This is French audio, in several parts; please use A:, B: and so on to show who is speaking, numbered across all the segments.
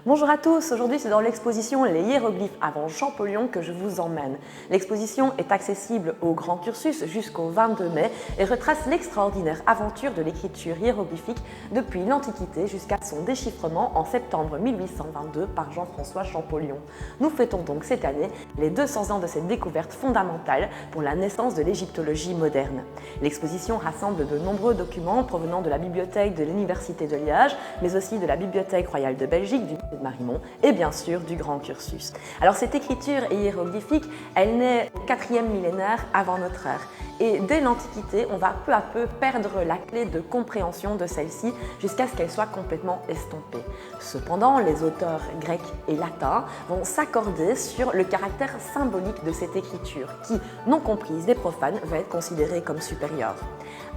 A: Bonjour à tous, aujourd'hui c'est dans l'exposition Les hiéroglyphes avant Champollion que je vous emmène. L'exposition est accessible au Grand Cursus jusqu'au 22 mai et retrace l'extraordinaire aventure de l'écriture hiéroglyphique depuis l'Antiquité jusqu'à son déchiffrement en septembre 1822 par Jean-François Champollion. Nous fêtons donc cette année les 200 ans de cette découverte fondamentale pour la naissance de l'égyptologie moderne. L'exposition rassemble de nombreux documents provenant de la bibliothèque de l'Université de Liège, mais aussi de la Bibliothèque royale de Belgique, du de Marimont et bien sûr du Grand Cursus. Alors cette écriture hiéroglyphique, elle naît au 4e millénaire avant notre ère. Et dès l'Antiquité, on va peu à peu perdre la clé de compréhension de celle-ci jusqu'à ce qu'elle soit complètement estompée. Cependant, les auteurs grecs et latins vont s'accorder sur le caractère symbolique de cette écriture qui, non comprise des profanes, va être considérée comme supérieure.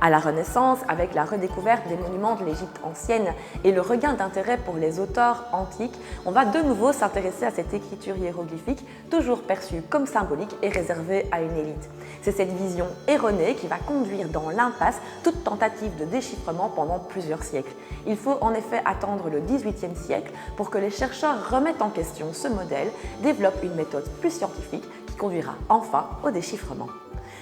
A: À la Renaissance, avec la redécouverte des monuments de l'Égypte ancienne et le regain d'intérêt pour les auteurs antiques, on va de nouveau s'intéresser à cette écriture hiéroglyphique, toujours perçue comme symbolique et réservée à une élite. C'est cette vision erronée qui va conduire dans l'impasse toute tentative de déchiffrement pendant plusieurs siècles. Il faut en effet attendre le XVIIIe siècle pour que les chercheurs remettent en question ce modèle, développent une méthode plus scientifique qui conduira enfin au déchiffrement.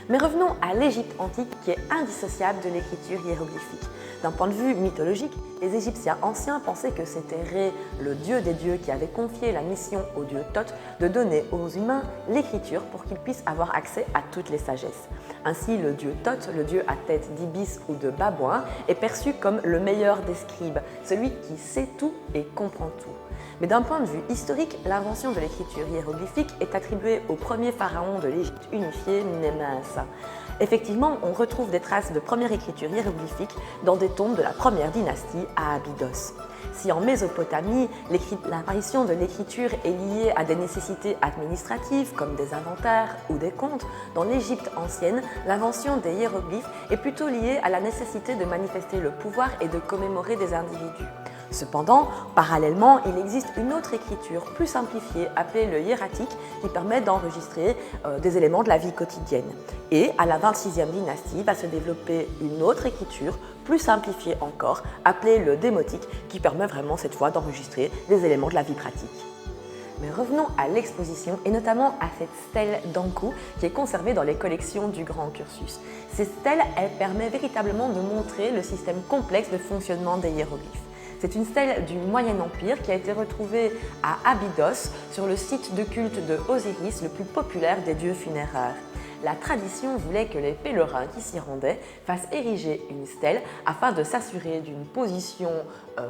A: Mais revenons à l'Égypte antique qui est indissociable de l'écriture hiéroglyphique. D'un point de vue mythologique, les Égyptiens anciens pensaient que c'était Ré, le dieu des dieux, qui avait confié la mission au dieu Thoth de donner aux humains l'écriture pour qu'ils puissent avoir accès à toutes les sagesses. Ainsi, le dieu Thoth, le dieu à tête d'ibis ou de babouin, est perçu comme le meilleur des scribes, celui qui sait tout et comprend tout. Mais d'un point de vue historique, l'invention de l'écriture hiéroglyphique est attribuée au premier pharaon de l'Égypte unifiée, Mnémès. Effectivement, on retrouve des traces de première écriture hiéroglyphique dans des tombes de la première dynastie à Abydos. Si en Mésopotamie, l'apparition de l'écriture est liée à des nécessités administratives comme des inventaires ou des comptes, dans l'Égypte ancienne, l'invention des hiéroglyphes est plutôt liée à la nécessité de manifester le pouvoir et de commémorer des individus. Cependant, parallèlement, il existe une autre écriture plus simplifiée appelée le hiératique qui permet d'enregistrer des éléments de la vie quotidienne. Et à la 26e dynastie va se développer une autre écriture plus simplifiée encore appelée le démotique qui permet vraiment cette fois d'enregistrer des éléments de la vie pratique. Mais revenons à l'exposition et notamment à cette stèle d'Ankou qui est conservée dans les collections du Grand Cursus. Cette stèle, elle permet véritablement de montrer le système complexe de fonctionnement des hiéroglyphes. C'est une stèle du Moyen Empire qui a été retrouvée à Abydos sur le site de culte de Osiris, le plus populaire des dieux funéraires. La tradition voulait que les pèlerins qui s'y rendaient fassent ériger une stèle afin de s'assurer d'une position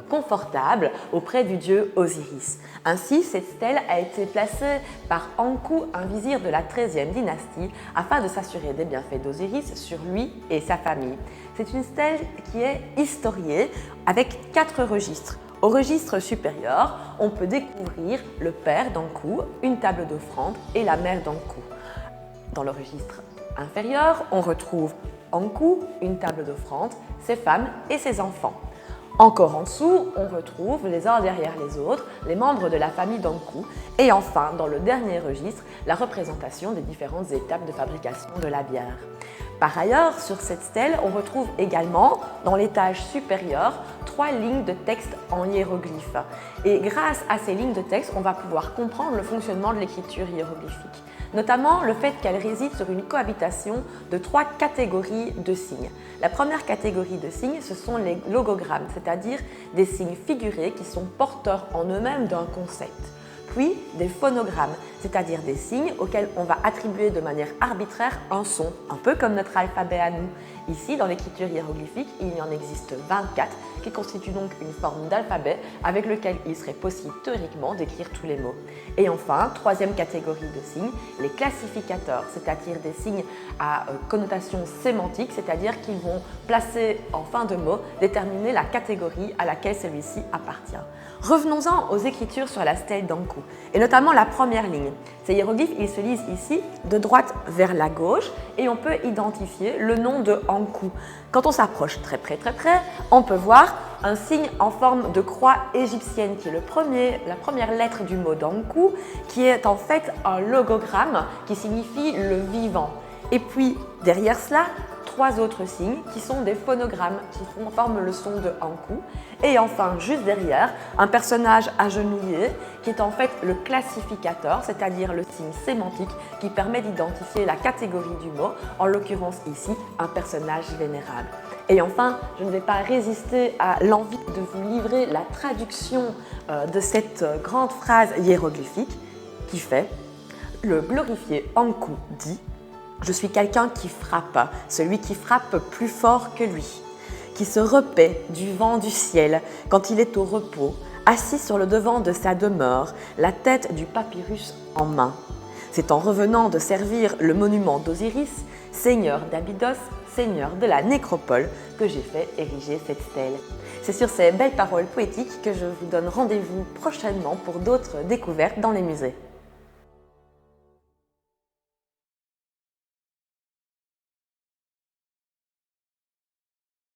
A: confortable auprès du dieu Osiris. Ainsi, cette stèle a été placée par Ankou, un vizir de la 13e dynastie, afin de s'assurer des bienfaits d'Osiris sur lui et sa famille. C'est une stèle qui est historiée avec 4 registres. Au registre supérieur, on peut découvrir le père d'Ankou, une table d'offrande et la mère d'Ankou. Dans le registre inférieur, on retrouve Ankou, une table d'offrande, ses femmes et ses enfants. Encore en dessous, on retrouve les uns derrière les autres, les membres de la famille d'Ankou. Et enfin, dans le dernier registre, la représentation des différentes étapes de fabrication de la bière. Par ailleurs, sur cette stèle, on retrouve également, dans l'étage supérieur, 3 lignes de texte en hiéroglyphes. Et grâce à ces lignes de texte, on va pouvoir comprendre le fonctionnement de l'écriture hiéroglyphique. Notamment le fait qu'elle réside sur une cohabitation de 3 catégories de signes. La première catégorie de signes, ce sont les logogrammes, c'est-à-dire des signes figurés qui sont porteurs en eux-mêmes d'un concept. Puis des phonogrammes, c'est-à-dire des signes auxquels on va attribuer de manière arbitraire un son, un peu comme notre alphabet à nous. Ici, dans l'écriture hiéroglyphique, il y en existe 24 qui constituent donc une forme d'alphabet avec lequel il serait possible théoriquement d'écrire tous les mots. Et enfin, troisième catégorie de signes, les classificateurs, c'est-à-dire des signes à connotation sémantique, c'est-à-dire qu'ils vont placer en fin de mot, déterminer la catégorie à laquelle celui-ci appartient. Revenons-en aux écritures sur la stèle d'Ankou, et notamment la première ligne. Ces hiéroglyphes, ils se lisent ici de droite vers la gauche et on peut identifier le nom de Ankou. Quand on s'approche très près, on peut voir un signe en forme de croix égyptienne qui est la première lettre du mot d'Ankou, qui est en fait un logogramme qui signifie le vivant. Et puis derrière cela, 3 autres signes qui sont des phonogrammes qui forment le son de Ankou. Et enfin, juste derrière, un personnage agenouillé qui est en fait le classificateur, c'est-à-dire le signe sémantique qui permet d'identifier la catégorie du mot, en l'occurrence ici, un personnage vénérable. Et enfin, je ne vais pas résister à l'envie de vous livrer la traduction de cette grande phrase hiéroglyphique qui fait « Le glorifié Ankou dit « Je suis quelqu'un qui frappe, celui qui frappe plus fort que lui, qui se repaît du vent du ciel quand il est au repos, assis sur le devant de sa demeure, la tête du papyrus en main. C'est en revenant de servir le monument d'Osiris, seigneur d'Abydos, seigneur de la nécropole, que j'ai fait ériger cette stèle. » C'est sur ces belles paroles poétiques que je vous donne rendez-vous prochainement pour d'autres découvertes dans les musées.